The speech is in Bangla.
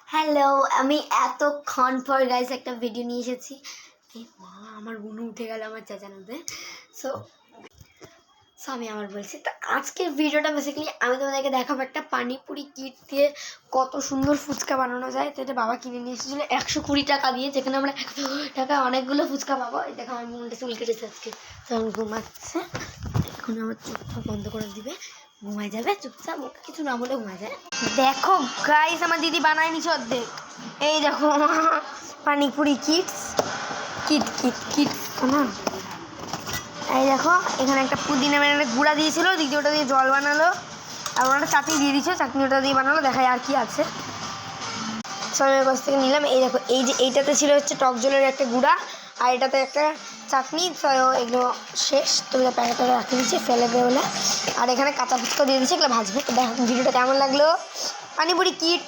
হ্যালো, আমি এতক্ষণ পর গাইস একটা ভিডিও নিয়ে এসেছি। এই মা, আমার গুনু উঠে গেল আমার চেঁচানোতে। সো সো আমি আবার বলছি, তো আজকের ভিডিওটা বেসিক্যালি আমি তোমাদেরকে দেখাবো একটা পানিপুরি কিট দিয়ে কত সুন্দর ফুচকা বানানো যায়। তো এটা বাবা কিনে নিয়ে এসেছিলো 120 টাকা দিয়ে, যেখানে আমরা 100 টাকায় অনেকগুলো ফুচকা পাবো। এই দেখো আমি মুখটা চুল কেটেছি আজকে, তখন ঘুমাচ্ছে। এখন আমার চোখটা বন্ধ করে দিবে, ঘুমায় যাবে চুপচাপ, ওকে কিছু না বলে ঘুমায় যায়। দেখো গাইস, আমার দিদি বানায় নিচ্ছে অর্ধেক। এই দেখো panipuri kits kit kit kits না। এই দেখো এখানে একটা পুদিনা মানে গুঁড়া দিয়েছিল, দিদি ওটা দিয়ে জল বানালো, আর ওটা চাটনি দিয়ে দিয়েছিল, চাটনি ওটা দিয়ে বানালো। দেখায় আর কি আছে, সবাই কাছ থেকে নিলাম। এই দেখো, এই যে এইটাতে ছিল হচ্ছে টক জলের একটা গুঁড়া, আর এটাতে একটা চাটনি। তো এগুলো শেষ, তো প্যাকেটটা রাখতে দিচ্ছে ফেলে দেবে বলে। আর এখানে কাঁচা ফুচকা দিয়ে দিচ্ছে, এগুলো ভাজবে। তো দেখো ভিডিওটা কেমন লাগলো। পানিপুরি কিট।